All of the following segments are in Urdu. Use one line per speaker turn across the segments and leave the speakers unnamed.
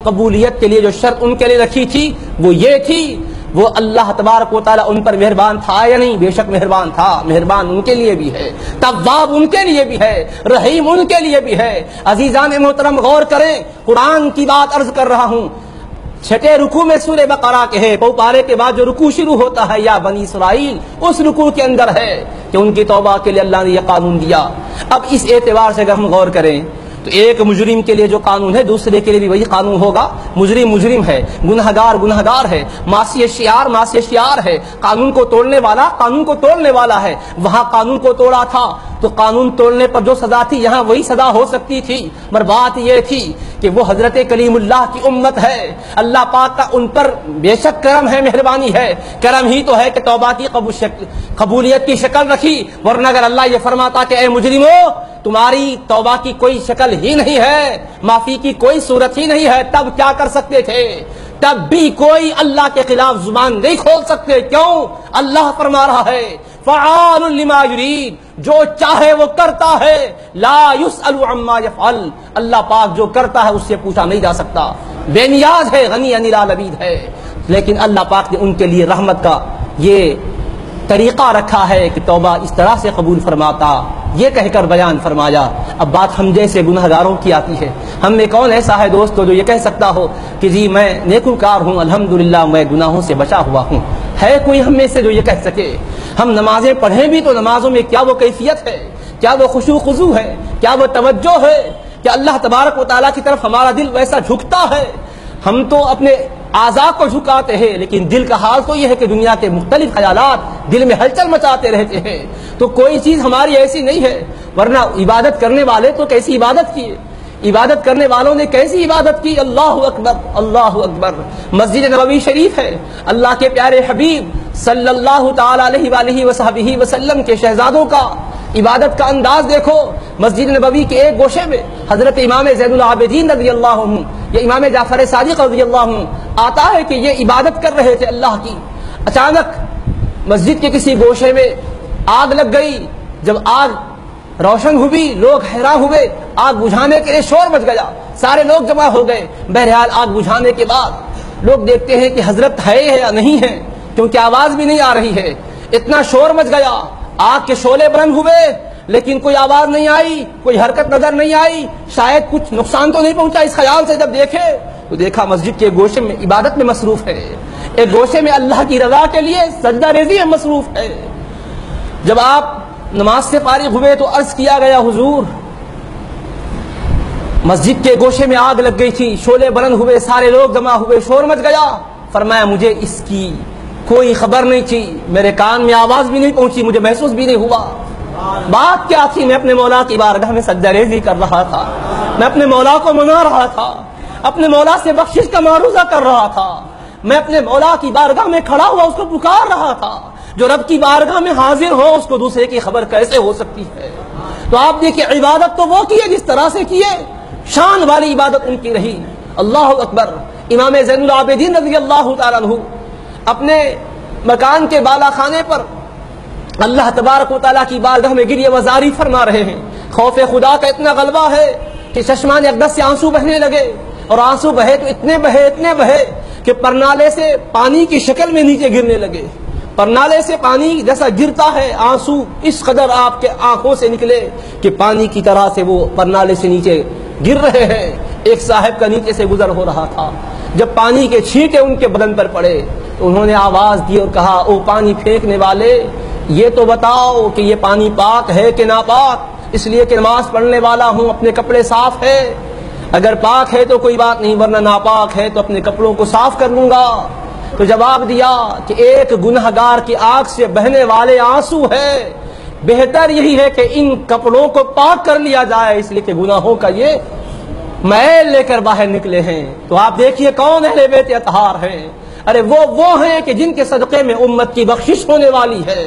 قبولیت کے لیے جو شرط ان کے لیے رکھی تھی وہ یہ تھی، وہ اللہ تبارک و تعالیٰ ان پر مہربان تھا یا نہیں؟ بے شک مہربان تھا، مہربان ان کے لیے بھی ہے، تواب ان کے لیے بھی ہے، رحیم ان کے لیے بھی ہے۔ عزیزان محترم غور کریں، قرآن کی بات عرض کر رہا ہوں، چھٹے رکوع میں سورہ بقرہ کے ہے، پارے کے بعد جو رکوع شروع ہوتا ہے یا بنی اسرائیل، اس رکوع کے اندر ہے کہ ان کی توبہ کے لیے اللہ نے یہ قانون دیا۔ اب اس اعتبار سے اگر ہم غور کریں تو ایک مجرم کے لیے جو قانون ہے دوسرے کے لیے بھی وہی قانون ہوگا۔ مجرم مجرم ہے، گنہگار گنہگار ہے، معصیت شیار ہے، قانون کو توڑنے والا قانون کو توڑنے والا ہے۔ وہاں قانون کو توڑا تھا تو قانون توڑنے پر جو سزا تھی یہاں وہی سزا ہو سکتی تھی، مگر بات یہ تھی کہ وہ حضرت کلیم اللہ کی امت ہے، اللہ پاک کا ان پر بے شک کرم ہے، مہربانی ہے، کرم ہی تو ہے کہ توبہ کی قبولیت کی شکل رکھی، ورنہ اگر اللہ یہ فرماتا کہ اے مجرمو تمہاری توبہ کی کوئی شکل ہی نہیں ہے، معافی کی کوئی صورت ہی نہیں ہے، تب کیا کر سکتے تھے؟ تب بھی کوئی اللہ کے خلاف زبان نہیں کھول سکتے۔ کیوں؟ اللہ فرما رہا ہے فعال لما یرید، جو چاہے وہ کرتا ہے، لا یسأل عما یفعل، اللہ پاک جو کرتا ہے اس سے پوچھا نہیں جا سکتا، بے نیاز ہے، غنی عن العالمین ہے۔ لیکن اللہ پاک نے ان کے لیے رحمت کا یہ طریقہ رکھا ہے کہ توبہ اس طرح سے قبول فرماتا، یہ کہہ کر بیان فرمایا۔ اب بات ہم جیسے گنہگاروں کی آتی ہے، ہم میں کون ایسا ہے دوستو جو یہ کہہ سکتا ہو کہ جی میں نیکوکار ہوں، الحمدللہ میں گناہوں سے بچا ہوا ہوں؟ ہے کوئی ہم میں سے جو یہ کہہ سکے؟ ہم نمازیں پڑھیں بھی تو نمازوں میں کیا وہ کیفیت ہے، کیا وہ خشوع خضوع ہے، کیا وہ توجہ ہے، کیا اللہ تبارک و تعالیٰ کی طرف ہمارا دل ویسا جھکتا ہے؟ ہم تو اپنے اعضاء کو جھکاتے ہیں لیکن دل کا حال تو یہ ہے کہ دنیا کے مختلف خیالات دل میں ہلچل مچاتے رہتے ہیں۔ تو کوئی چیز ہماری ایسی نہیں ہے، ورنہ عبادت کرنے والے تو کیسی عبادت کیے، عبادت کرنے والوں نے کیسی عبادت کی۔ اللہ اکبر اللہ اکبر۔ مسجد نبوی شریف ہے، اللہ کے پیارے حبیب صلی اللہ تعالی علیہ وآلہ وصحبہ وسلم کے شہزادوں کا عبادت کا انداز دیکھو۔ مسجد نبوی کے ایک گوشے میں حضرت امام زین العابدین رضی اللہ عنہ یا امام جعفر صادق رضی اللہ عنہ آتا ہے کہ یہ عبادت کر رہے تھے اللہ کی، اچانک مسجد کے کسی گوشے میں آگ لگ گئی۔ جب آگ روشن ہوئی لوگ حیران ہوئے، آگ بجھانے کے لیے شور مچ گیا، سارے لوگ جمع ہو گئے۔ بہرحال آگ بجھانے کے بعد لوگ دیکھتے ہیں کہ حضرت ہے یا نہیں ہے، کیونکہ آواز بھی نہیں آ رہی ہے۔ اتنا شور مچ گیا، آگ کے شعلے بلند ہوئے لیکن کوئی آواز نہیں آئی، کوئی حرکت نظر نہیں آئی، شاید کچھ نقصان تو نہیں پہنچا۔ اس خیال سے جب دیکھے تو دیکھا مسجد کے گوشے میں عبادت میں مصروف ہے، ایک گوشے میں اللہ کی رضا کے لیے سجدہ ریزی میں مصروف ہے۔ جب آپ نماز سے فارغ ہوئے تو عرض کیا گیا حضور مسجد کے گوشے میں آگ لگ گئی تھی، شعلے بلند ہوئے، سارے لوگ جمع ہوئے، شور مچ گیا۔ فرمایا مجھے اس کی کوئی خبر نہیں تھی، میرے کان میں آواز بھی نہیں پہنچی، مجھے محسوس بھی نہیں ہوا۔ بات کیا تھی؟ میں اپنے مولا کی بارگاہ میں سجدہ ریزی کر رہا تھا، میں اپنے مولا کو منا رہا تھا، اپنے مولا سے بخشش کا معروضہ کر رہا تھا، میں اپنے مولا کی بارگاہ میں کھڑا ہوا اس کو پکار رہا تھا۔ جو رب کی بارگاہ میں حاضر ہو اس کو دوسرے کی خبر کیسے ہو سکتی ہے؟ تو آپ دیکھیں عبادت تو وہ کیے جس طرح سے کیے، شان والی عبادت ان کی رہی۔ اللہ اکبر۔ امام زین العابدین رضی اللہ تعالیٰ عنہ اپنے مکان کے بالا خانے پر اللہ تبارک و تعالیٰ کی بارگاہ میں گریہ وزاری فرما رہے ہیں۔ خوف خدا کا اتنا غلبہ ہے کہ چشمان اقدس سے آنسو بہنے لگے، اور آنسو بہے تو اتنے بہے کہ پرنالے سے پانی کی شکل میں نیچے گرنے لگے۔ پرنالے سے پانی جیسا گرتا ہے، آنسو اس قدر آپ کے آنکھوں سے نکلے کہ پانی کی طرح سے وہ پرنالے سے نیچے گر رہے ہیں۔ ایک صاحب کا نیچے سے گزر ہو رہا تھا، جب پانی کے چھینٹے ان کے بدن پر پڑے تو انہوں نے آواز دی اور کہا او پانی پھینکنے والے، یہ تو بتاؤ کہ یہ پانی پاک ہے کہ ناپاک؟ اس لیے کہ نماز پڑھنے والا ہوں، اپنے کپڑے صاف ہے، اگر پاک ہے تو کوئی بات نہیں، ورنہ ناپاک ہے تو اپنے کپڑوں کو صاف کر لوں گا۔ تو جواب دیا کہ ایک گنہگار کی آنکھ سے بہنے والے آنسو ہے، بہتر یہی ہے کہ ان کپڑوں کو پاک کر لیا جائے، اس لیے کہ گناہوں کا یہ میل لے کر باہر نکلے ہیں۔ تو آپ دیکھیے کون اہل بیت اطہار ہیں؟ ارے وہ ہیں کہ جن کے صدقے میں امت کی بخشش ہونے والی ہے،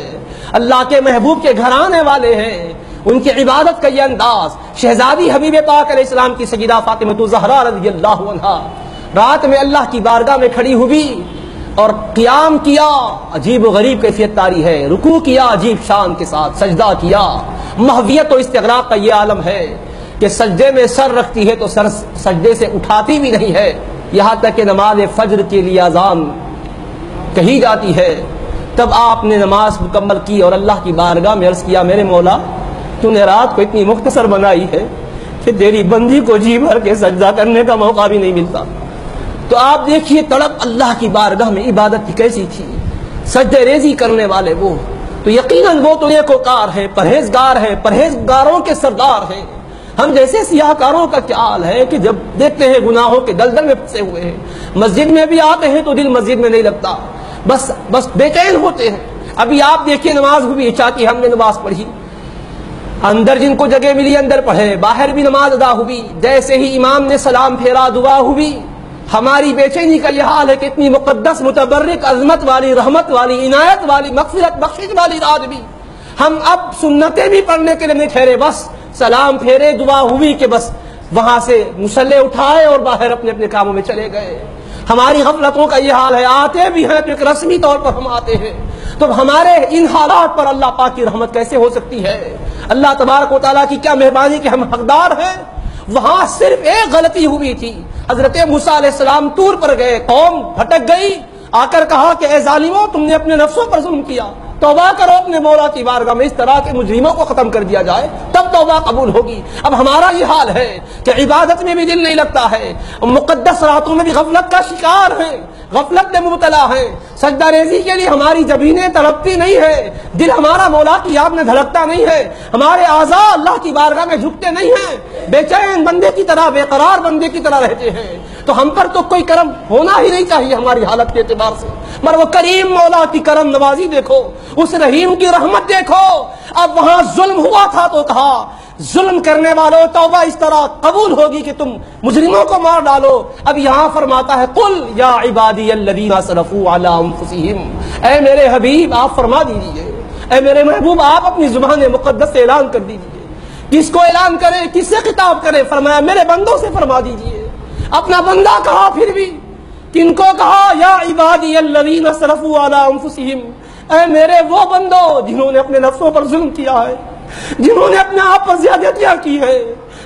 اللہ کے محبوب کے گھرانے والے ہیں۔ ان کی عبادت کا یہ انداز، شہزادی حبیب پاک علیہ السلام کی سیدہ فاطمہ الزہرا رضی اللہ عنہا رات میں اللہ کی بارگاہ میں کھڑی ہوئی اور قیام کیا، عجیب و غریب کیفیت طاری ہے، رکوع کیا عجیب شان کے ساتھ، سجدہ کیا، محویت و استغراق کا یہ عالم ہے کہ سجدے میں سر رکھتی ہے تو سر سجدے سے اٹھاتی بھی نہیں ہے، یہاں تک کہ نماز فجر کے لیے اذان کہی جاتی ہے، تب آپ نے نماز مکمل کی اور اللہ کی بارگاہ میں عرض کیا میرے مولا تو نے رات کو اتنی مختصر بنائی ہے کہ تیری بندی کو جی بھر کے سجدہ کرنے کا موقع بھی نہیں ملتا۔ تو آپ دیکھیے تڑپ اللہ کی بارگاہ میں عبادت کی کیسی تھی، سجدہ ریزی کرنے والے وہ تو یقیناً وہ تو نیکوکار ہے، پرہیزگار ہے، پرہیزگاروں کے سردار ہیں۔ ہم جیسے سیاہ کاروں کا کیا حال ہے کہ جب دیکھتے ہیں گناہوں کے دلدل میں پھنسے ہوئے ہیں، مسجد میں بھی آتے ہیں تو دل مسجد میں نہیں لگتا، بس بے چین ہوتے ہیں۔ ابھی آپ دیکھیے نماز ہوئی، چاہتی ہم نے نماز پڑھی، اندر جن کو جگہ ملی اندر پڑھے، باہر بھی نماز ادا ہوئی، جیسے ہی امام نے سلام پھیرا دعا ہوئی، ہماری بے چینی کا یہ حال ہے کہ اتنی مقدس متبرک عظمت والی رحمت والی عنایت والی مغفرت بخشش والی رات بھی ہم اب سنتیں بھی پڑھنے کے لیے نہیں ٹھہرے، بس سلام پھیرے دعا ہوئی کہ بس وہاں سے مصلے اٹھائے اور باہر اپنے اپنے کاموں میں چلے گئے۔ ہماری غفلتوں کا یہ حال ہے، آتے بھی ہیں تو ایک رسمی طور پر ہم آتے ہیں، تو ہمارے ان حالات پر اللہ پاک کی رحمت کیسے ہو سکتی ہے؟ اللہ تبارک و تعالیٰ کی کیا مہربانی کہ ہم حقدار ہیں۔ وہاں صرف ایک غلطی ہوئی تھی، حضرت موسیٰ علیہ السلام طور پر گئے، قوم بھٹک گئی، آ کر کہا کہ اے ظالموں تم نے اپنے نفسوں پر ظلم کیا، توبہ کرو اپنے مولا کی بارگاہ میں، اس طرح کے مجرموں کو ختم کر دیا جائے تب توبہ قبول ہوگی۔ اب ہمارا یہ حال ہے کہ عبادت میں بھی دل نہیں لگتا ہے، مقدس راتوں میں بھی غفلت کا شکار ہیں، غفلت میں مبتلا ہیں، سجدہ ریزی کے لیے ہماری جبینیں تڑپتی نہیں ہے، دل ہمارا مولا کی یاد میں دھڑکتا نہیں ہے، ہمارے اعضاء اللہ کی بارگاہ میں جھکتے نہیں ہیں، بے چین بندے کی طرح بے قرار بندے کی طرح رہتے ہیں۔ تو ہم پر تو کوئی کرم ہونا ہی نہیں چاہیے ہماری حالت کے اعتبار سے، مگر وہ کریم مولا کی کرم نوازی دیکھو، اس رحیم کی رحمت دیکھو۔ اب وہاں ظلم ہوا تھا تو کہا ظلم کرنے والوں توبہ اس طرح قبول ہوگی کہ تم مجرموں کو مار ڈالو۔ اب یہاں فرماتا ہے قل یا عبادی الذین اسرفوا علی انفسہم، اے میرے حبیب آپ فرما دیجئے، اے میرے محبوب آپ اپنی زبان مقدس سے اعلان کر دیجئے۔ کس کو اعلان کرے، کس سے خطاب کرے؟ فرمایا میرے بندوں سے فرما دیجئے۔ اپنا بندہ کہا، پھر بھی کن کو کہا؟ یا عبادی الذین اسرفوا علی انفسہم، اے میرے وہ بندو جنہوں نے اپنے نفسوں پر ظلم کیا ہے، جنہوں نے اپنے آپ پر زیادتیاں کی ہے،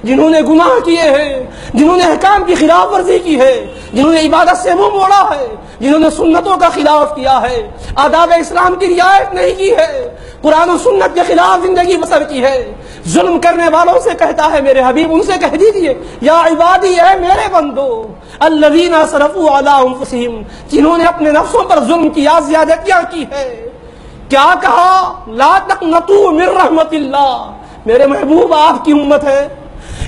جنہوں نے گناہ کیے ہیں، جنہوں نے احکام کی خلاف ورزی کی ہے، جنہوں نے عبادت سے منہ موڑا ہے، جنہوں نے سنتوں کا خلاف کیا ہے، آداب اسلام کی رعایت نہیں کی ہے، قرآن و سنت کے خلاف زندگی بسر کی ہے، ظلم کرنے والوں سے کہتا ہے میرے حبیب ان سے کہہ دیجئے یا عبادی، اے میرے بندو الذین اسرفوا علی انفسہم، جنہوں نے اپنے نفسوں پر ظلم کیا، زیادتیاں کی ہے۔ کیا کہا؟ لا تقنطوا من رحمت اللہ، میرے محبوب آپ کی امت ہے،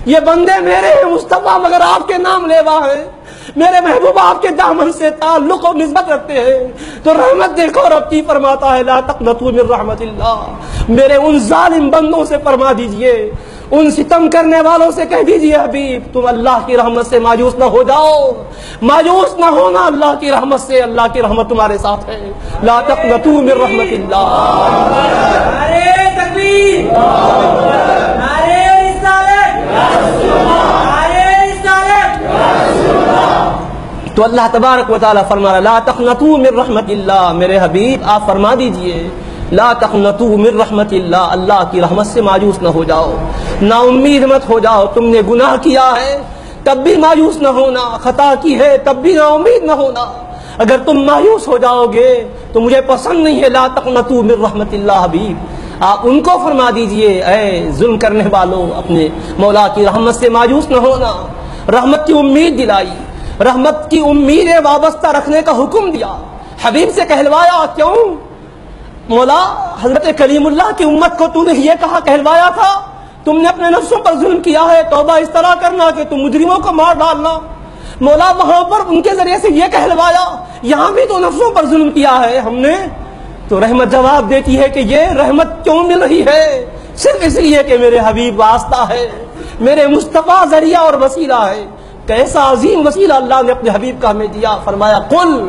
یہ بندے میرے ہیں مصطفیٰ مگر آپ کے نام لیوا ہیں، میرے محبوب آپ کے دامن سے تعلق و نسبت رکھتے ہیں، تو رحمت دیکھو رب کی فرماتا ہے لا تقنطوا من رحمت اللہ، میرے ان ظالم بندوں سے فرما دیجئے، ان ستم کرنے والوں سے کہہ دیجئے حبیب تم اللہ کی رحمت سے مایوس نہ ہو جاؤ، مایوس نہ ہونا اللہ کی رحمت سے، اللہ کی رحمت تمہارے ساتھ ہے، لا تقنطوا من رحمت اللہ۔
نعرہ تکبیر، نعرہ رسالت، نعرہ رسالت۔
تو اللہ تبارک و تعالیٰ فرما رہا لا تقنطوا من رحمت اللہ، میرے حبیب آپ فرما دیجئے لا تقنطوا من رحمت اللہ، اللہ کی رحمت سے مایوس نہ ہو جاؤ، نا امید مت ہو جاؤ، تم نے گناہ کیا ہے تب بھی مایوس نہ ہونا، خطا کی ہے تب بھی نا امید نہ ہونا، اگر تم مایوس ہو جاؤ گے تو مجھے پسند نہیں ہے۔ لا تقنطوا من رحمت اللہ، حبیب آپ ان کو فرما دیجئے اے ظلم کرنے والوں اپنے مولا کی رحمت سے مایوس نہ ہونا، رحمت کی امید دلائی، رحمت کی امیدیں وابستہ رکھنے کا حکم دیا، حبیب سے کہلوایا کیوں مولا حضرت کلیم اللہ کی امت کو تو نے یہ کہا کہلوایا تھا تم نے اپنے نفسوں پر ظلم کیا ہے، توبہ اس طرح کرنا کہ تم مجرموں کو مار ڈالنا، مولا وہاں پر ان کے ذریعے سے یہ کہلوایا، یہاں بھی تو نفسوں پر ظلم کیا ہے ہم نے، تو رحمت جواب دیتی ہے کہ یہ رحمت کیوں مل رہی ہے؟ صرف اس لیے کہ میرے حبیب واسطہ ہے، میرے مصطفیٰ ذریعہ اور وسیلہ ہے۔ کیسا عظیم وسیلہ اللہ نے اپنے حبیب کا ہمیں دیا، فرمایا قل،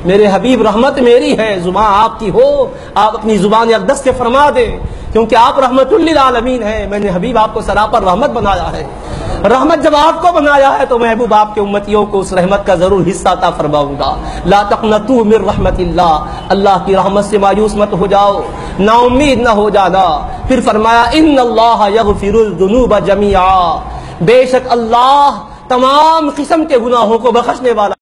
میرے حبیب رحمت میری ہے، زبان آپ کی ہو، آپ اپنی زبان اقدس سے فرما دیں، کیونکہ آپ رحمت للعالمین ہیں، میں نے حبیب آپ کو سراپر رحمت بنایا ہے، رحمت جب آپ کو بنایا ہے تو محبوب آپ کے امتیوں کو اس رحمت کا ضرور حصہ عطا فرماؤں گا۔ لا تقنطوا من رحمت اللہ، اللہ کی رحمت سے مایوس مت ہو جاؤ، نا امید نہ ہو جانا۔ پھر فرمایا ان اللہ یغفر الذنوب جميعا، بے شک اللہ تمام قسم کے گناہوں کو بخشنے والا